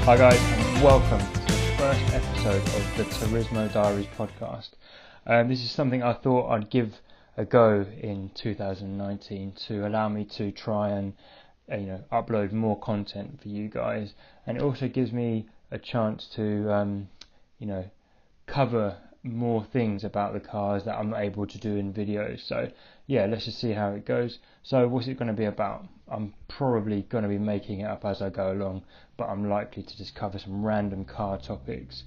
Hi guys, and welcome to the first episode of the Turismo Diaries podcast. This is something I thought I'd give a go in 2019 to allow me to try and upload more content for you guys, and it also gives me a chance to cover more things about the cars that I'm not able to do in videos. So yeah, let's just see how it goes. So what's it going to be about? I'm probably going to be making it up as I go along, but I'm likely to just cover some random car topics,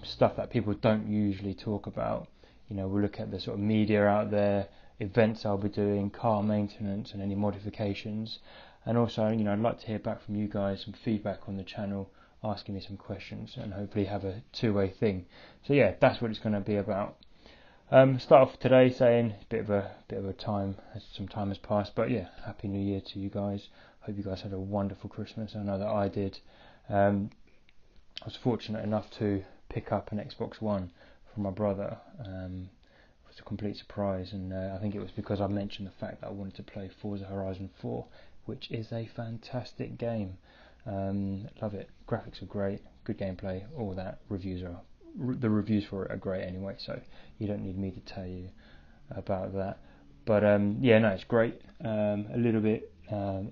stuff that people don't usually talk about. We'll look at the sort of media out there, events I'll be doing, car maintenance and any modifications. And also, I'd like to hear back from you guys, some feedback on the channel, asking me some questions, and hopefully have a two-way thing. So yeah, that's what it's going to be about. Start off today saying a bit of a time, as some time has passed, but yeah, Happy New Year to you guys. Hope you guys had a wonderful Christmas. I know that I did. I was fortunate enough to pick up an Xbox One from my brother. It was a complete surprise, and I think it was because I mentioned the fact that I wanted to play Forza Horizon 4, which is a fantastic game. Love it. Graphics are great, good gameplay, all that. The reviews for it are great anyway, so you don't need me to tell you about that. But it's great. A little bit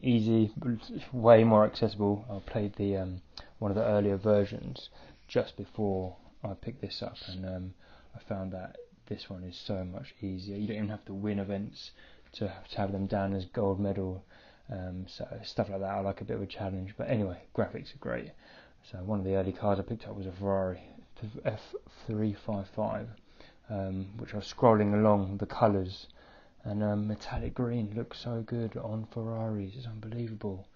easy, but way more accessible. I played the one of the earlier versions just before I picked this up, and I found that this one is so much easier. You don't even have to win events to have them down as gold medal. So stuff like that I like a bit of a challenge, but anyway, graphics are great. So one of the early cars I picked up was a Ferrari F355, which I was scrolling along the colours, and metallic green looks so good on Ferraris, it's unbelievable,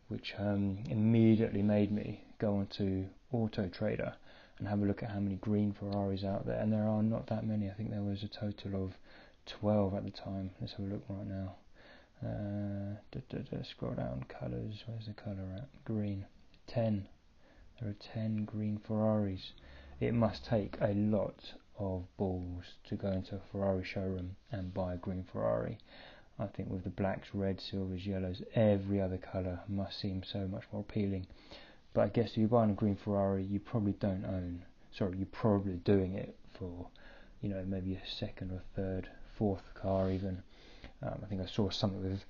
which immediately made me go onto Auto Trader and have a look at how many green Ferraris out there, and there are not that many. I think there was a total of 12 at the time. Let's have a look right now. Scroll down, colours, where's the colour at? Green. 10. There are 10 green Ferraris. It must take a lot of balls to go into a Ferrari showroom and buy a green Ferrari. I think with the blacks, reds, silvers, yellows, every other colour must seem so much more appealing. But I guess if you're buying a green Ferrari, you probably you're probably doing it for, maybe a second or third, fourth car even. I think I saw something with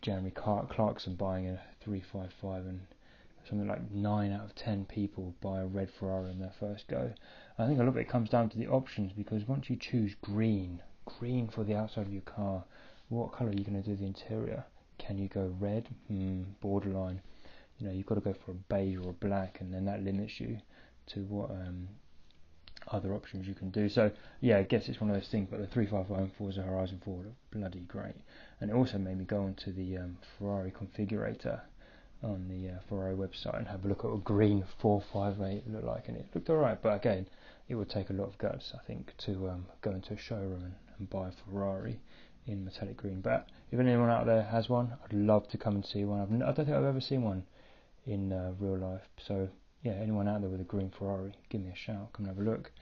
Jeremy Clarkson buying a 355, and something like 9 out of 10 people buy a red Ferrari in their first go. I think a lot of it comes down to the options, because once you choose green for the outside of your car, what colour are you going to do the interior? Can you go red? Borderline. You've got to go for a beige or a black, and then that limits you to what other options you can do. So yeah, I guess it's one of those things, but the 355 and Forza Horizon 4 are bloody great. And it also made me go onto the Ferrari configurator on the Ferrari website and have a look at what green 458 looked like, and it looked alright, but again, it would take a lot of guts, I think, to go into a showroom and buy a Ferrari in metallic green. But if anyone out there has one, I'd love to come and see one. I don't think I've ever seen one in real life, so yeah, anyone out there with a green Ferrari, give me a shout, come and have a look.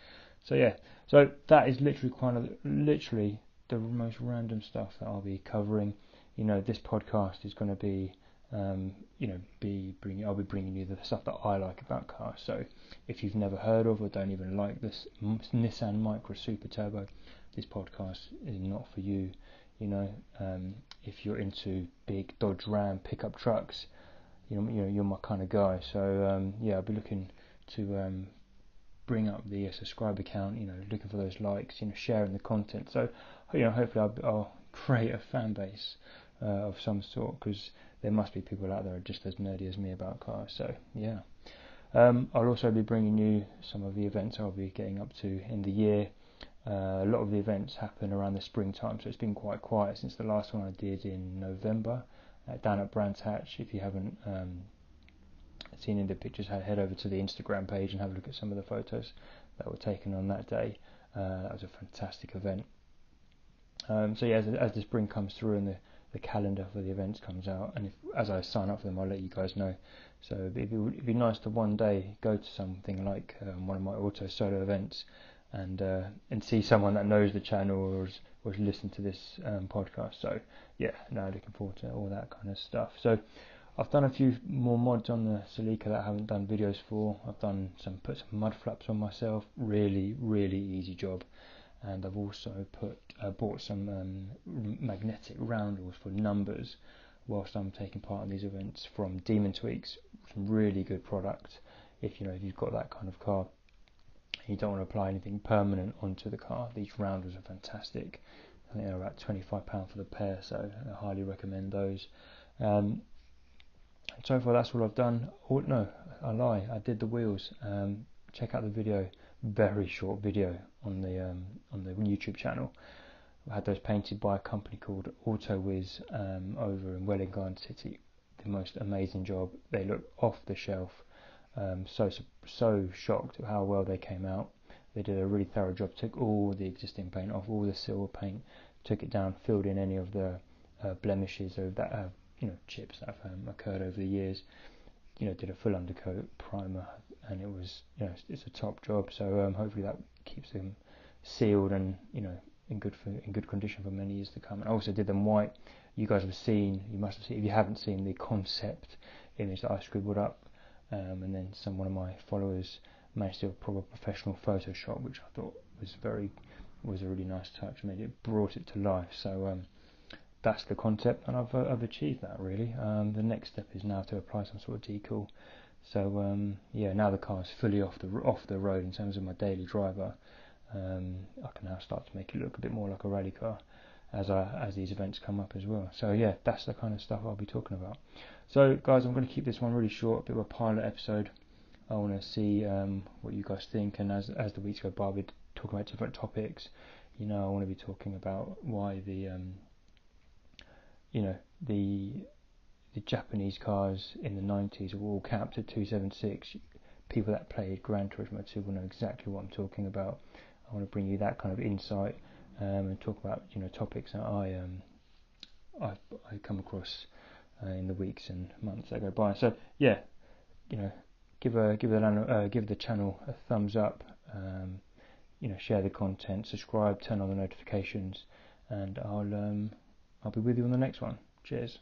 So yeah, so that is literally the most random stuff that I'll be covering. This podcast is going to be, I'll be bringing you the stuff that I like about cars. So if you've never heard of or don't even like this Nissan Micra Super Turbo, this podcast is not for you. If you're into big Dodge Ram pickup trucks, you're my kind of guy. So I'll be looking to bring up the subscriber count, looking for those likes, sharing the content. So hopefully I'll create a fan base of some sort, because there must be people out there just as nerdy as me about cars. So yeah, I'll also be bringing you some of the events I'll be getting up to in the year. A lot of the events happen around the springtime, so it's been quite quiet since the last one I did in November down at Brands Hatch. If you haven't seen any of the pictures, head over to the Instagram page and have a look at some of the photos that were taken on that day. That was a fantastic event. As the spring comes through and the calendar for the events comes out, and as I sign up for them, I'll let you guys know. So it'd be nice to one day go to something like one of my auto solo events and see someone that knows the channel or has listened to this podcast. So yeah, looking forward to all that kind of stuff. So I've done a few more mods on the Celica that I haven't done videos for. I've put some mud flaps on myself. Really, really easy job. And I've also bought some magnetic roundels for numbers whilst I'm taking part in these events from Demon Tweaks. Some really good product if you've got that kind of car. You don't want to apply anything permanent onto the car. These roundels are fantastic. I think they're about £25 for the pair, so I highly recommend those. So far that's all I've done. Oh no, I lie, I did the wheels. Check out the video, very short video on the YouTube channel. I had those painted by a company called AutoWiz over in Welwyn Garden City. The most amazing job. They look off the shelf. So shocked at how well they came out. They did a really thorough job. Took all the existing paint off, all the silver paint, took it down, filled in any of the blemishes of that chips that have occurred over the years. Did a full undercoat primer, and it was it's a top job. So hopefully that keeps them sealed and in good condition for many years to come. And I also did them white. You must have seen if you haven't seen the concept image that I scribbled up, and then one of my followers managed to do a proper professional Photoshop, which I thought was a really nice touch. Brought it to life. So that's the concept, and I've achieved that really. The next step is now to apply some sort of decal. So now the car is fully off the road in terms of my daily driver. I can now start to make it look a bit more like a rally car as these events come up as well. So yeah, that's the kind of stuff I'll be talking about. So guys, I'm going to keep this one really short, a bit of a pilot episode. I want to see what you guys think, and as the weeks go by, we're talking about different topics. I want to be talking about why the Japanese cars in the 90s were all capped at 276. People that played Gran Turismo 2 will know exactly what I'm talking about. I want to bring you that kind of insight and talk about topics that I come across in the weeks and months that go by. So yeah, give the channel a thumbs up. Share the content, subscribe, turn on the notifications, and I'll be with you on the next one. Cheers.